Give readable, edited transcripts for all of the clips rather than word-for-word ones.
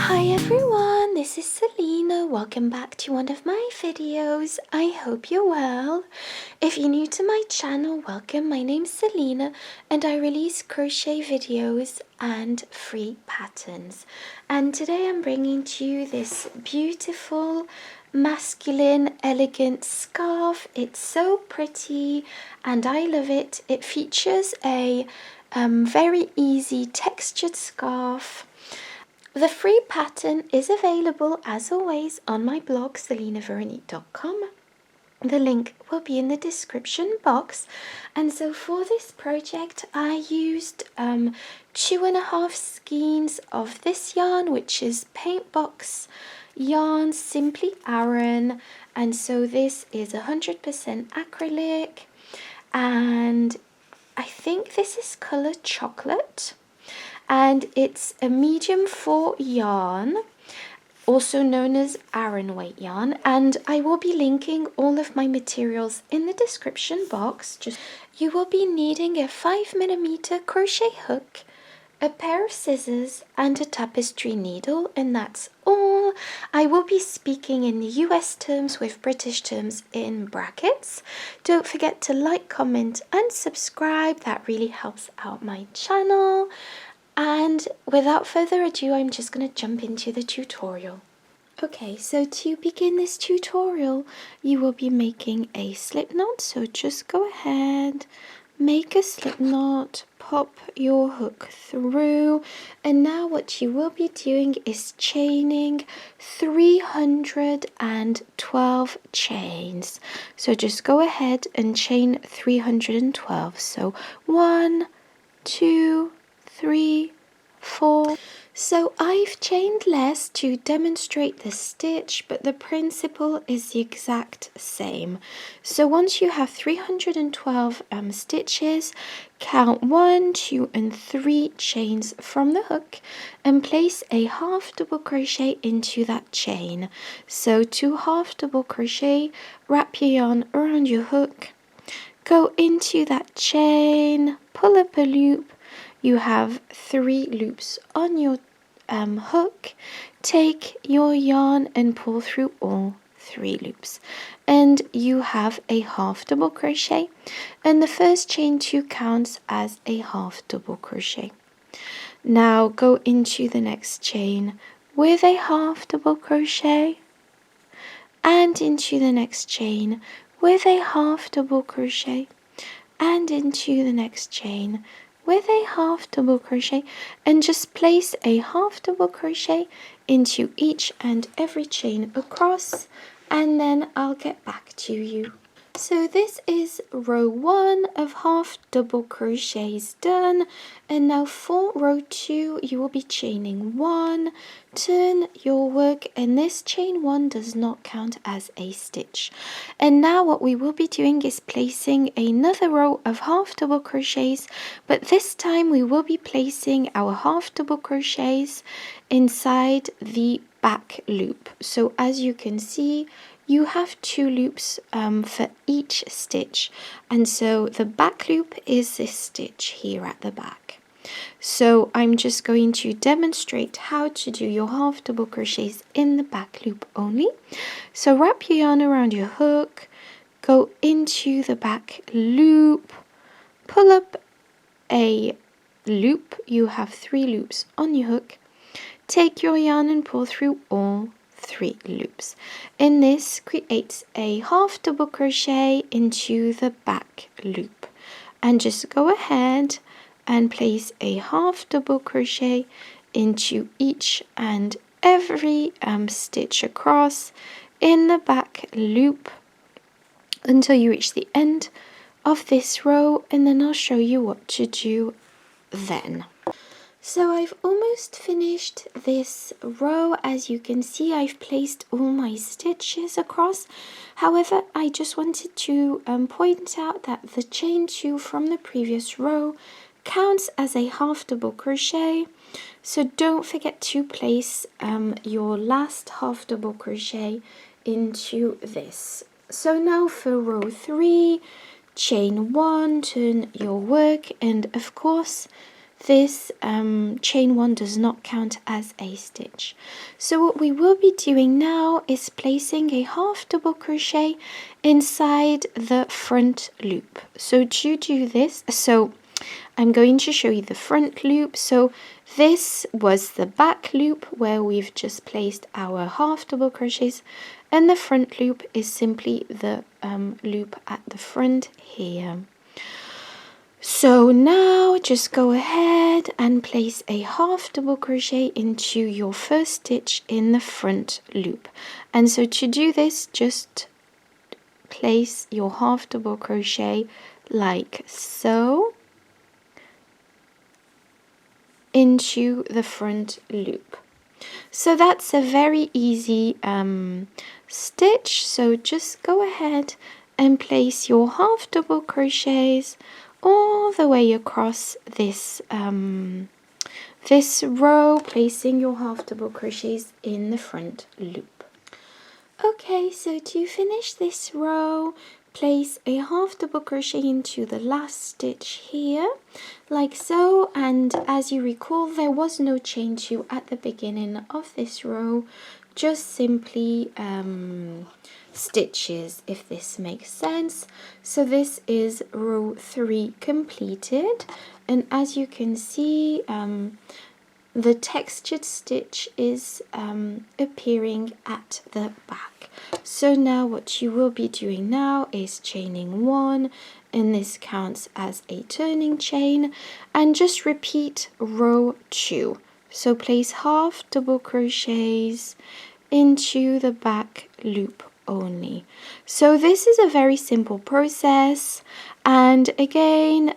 Hi everyone, this is Selina. Welcome back to one of my videos. I hope you're well. If you're new to my channel, welcome. My name's Selina and I release crochet videos and free patterns. And today I'm bringing to you this beautiful, masculine, elegant scarf. It's so pretty and I love it. It features a very easy textured scarf. The free pattern is available as always on my blog selinaveronique.com. The link will be in the description box. And so for this project I used 2.5 skeins of this yarn, which is Paintbox yarn Simply Aran, and so this is 100% acrylic, and I think this is colour chocolate. And it's a medium 4 yarn, also known as Aran weight yarn, and I will be linking all of my materials in the description box. You will be needing a 5mm crochet hook, a pair of scissors and a tapestry needle, and that's all. I will be speaking in US terms with British terms in brackets. Don't forget to like, comment and subscribe, that really helps out my channel. And without further ado, I'm just going to jump into the tutorial. Okay, so to begin this tutorial, you will be making a slip knot. So just go ahead, make a slip knot, pop your hook through, and now what you will be doing is chaining 312 chains. So just go ahead and chain 312. So 1, 2, 3, 4. So I've chained less to demonstrate the stitch, but the principle is the exact same. So once you have 312 stitches, count 1, 2 and 3 chains from the hook and place a half double crochet into that chain. So 2 half double crochet, wrap your yarn around your hook, go into that chain, pull up a loop. You have 3 loops on your hook. Take your yarn and pull through all 3 loops, and you have a half double crochet, and the first chain 2 counts as a half double crochet. Now go into the next chain with a half double crochet, and into the next chain with a half double crochet, and into the next chain with a half double crochet, and just place a half double crochet into each and every chain across, and then I'll get back to you. So this is row 1 of half double crochets done, and now for row 2 you will be chaining 1, turn your work, and this chain 1 does not count as a stitch. And now what we will be doing is placing another row of half double crochets, but this time we will be placing our half double crochets inside the back loop. So as you can see, you have 2 loops for each stitch, and so the back loop is this stitch here at the back. So I'm just going to demonstrate how to do your half double crochets in the back loop only. So wrap your yarn around your hook, go into the back loop, pull up a loop. You have 3 loops on your hook. Take your yarn and pull through all 3 loops, and this creates a half double crochet into the back loop, and just go ahead and place a half double crochet into each and every stitch across in the back loop until you reach the end of this row, and then I'll show you what to do then. So I've almost finished this row. As you can see, I've placed all my stitches across. However, I just wanted to point out that the chain 2 from the previous row counts as a half double crochet. So don't forget to place your last half double crochet into this. So now for row 3, chain 1, turn your work, and of course this chain 1 does not count as a stitch. So what we will be doing now is placing a half double crochet inside the front loop. So to do this, I'm going to show you the front loop. So this was the back loop where we've just placed our half double crochets, and the front loop is simply the loop at the front here. So now just go ahead and place a half double crochet into your first stitch in the front loop. And so to do this, just place your half double crochet like so into the front loop. So that's a very easy stitch. So just go ahead and place your half double crochets all the way across this this row, placing your half double crochets in the front loop. Okay, so to finish this row, place a half double crochet into the last stitch here, like so, and as you recall, there was no chain 2 at the beginning of this row, just simply stitches, if this makes sense. So this is row 3 completed, and as you can see, the textured stitch is appearing at the back. So now what you will be doing now is chaining 1, and this counts as a turning chain, and just repeat row 2. So place half double crochets into the back loop only. So this is a very simple process, and again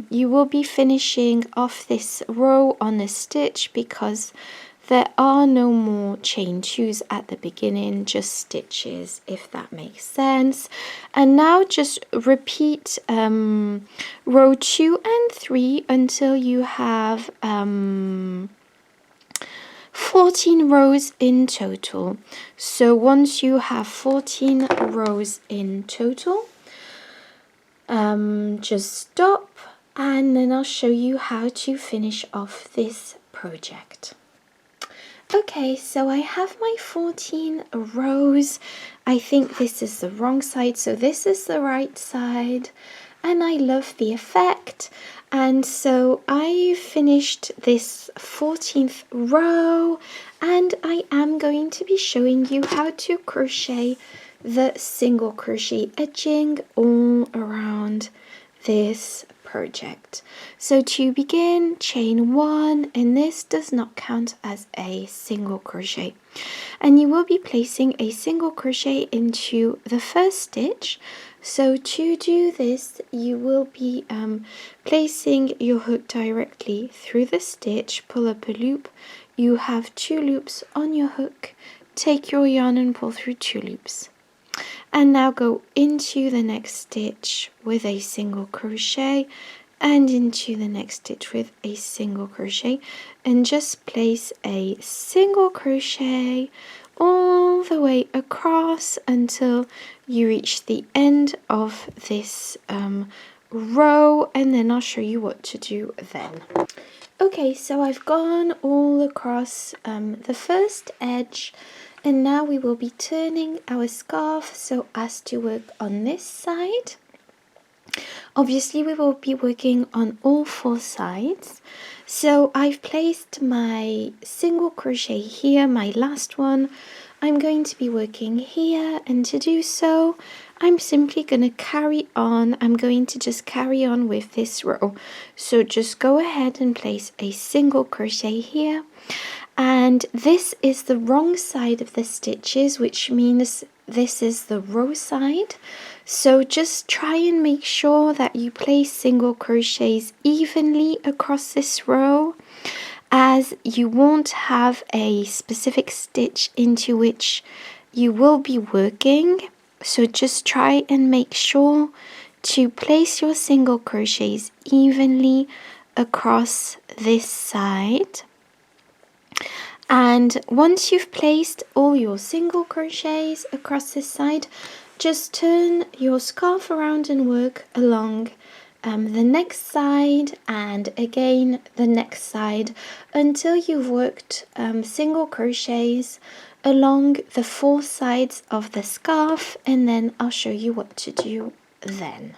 you will be finishing off this row on a stitch because there are no more chain 2s at the beginning, just stitches, if that makes sense. And now just repeat row 2 and 3 until you have 14 rows in total. So once you have 14 rows in total, just stop, and then I'll show you how to finish off this project. Okay, so I have my 14 rows. I think this is the wrong side, so this is the right side, and I love the effect. And so I finished this 14th row, and I am going to be showing you how to crochet the single crochet edging all around this project. So to begin, chain 1, and this does not count as a single crochet, and you will be placing a single crochet into the first stitch. So to do this, you will be placing your hook directly through the stitch, pull up a loop, you have 2 loops on your hook, take your yarn and pull through 2 loops. And now go into the next stitch with a single crochet, and into the next stitch with a single crochet, and just place a single crochet all the way across until you reach the end of this row, and then I'll show you what to do then. Okay, so I've gone all across the first edge, and now we will be turning our scarf so as to work on this side. Obviously we will be working on all 4 sides. So I've placed my single crochet here, my last one. I'm going to be working here, and to do so I'm simply going to carry on. I'm going to just carry on with this row. So just go ahead and place a single crochet here, and this is the wrong side of the stitches, which means this is the row side. So just try and make sure that you place single crochets evenly across this row, as you won't have a specific stitch into which you will be working. So just try and make sure to place your single crochets evenly across this side. And once you've placed all your single crochets across this side, just turn your scarf around and work along the next side and again the next side until you've worked single crochets along the 4 sides of the scarf, and then I'll show you what to do then.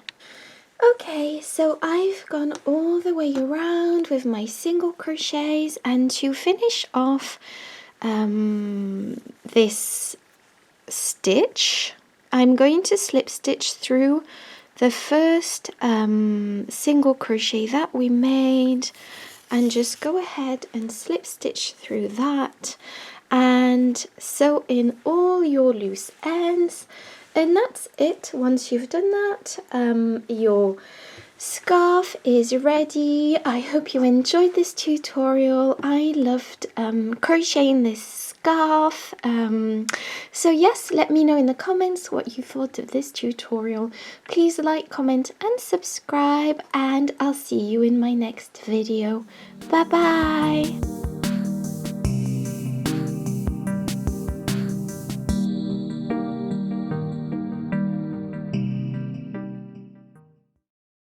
Okay, so I've gone all the way around with my single crochets, and to finish off this stitch, I'm going to slip stitch through the first single crochet that we made, and just go ahead and slip stitch through that and sew in all your loose ends, and that's it. Once you've done that, your scarf is ready. I hope you enjoyed this tutorial. I loved crocheting this scarf. So yes, let me know in the comments what you thought of this tutorial. Please like, comment and subscribe, and I'll see you in my next video. Bye bye.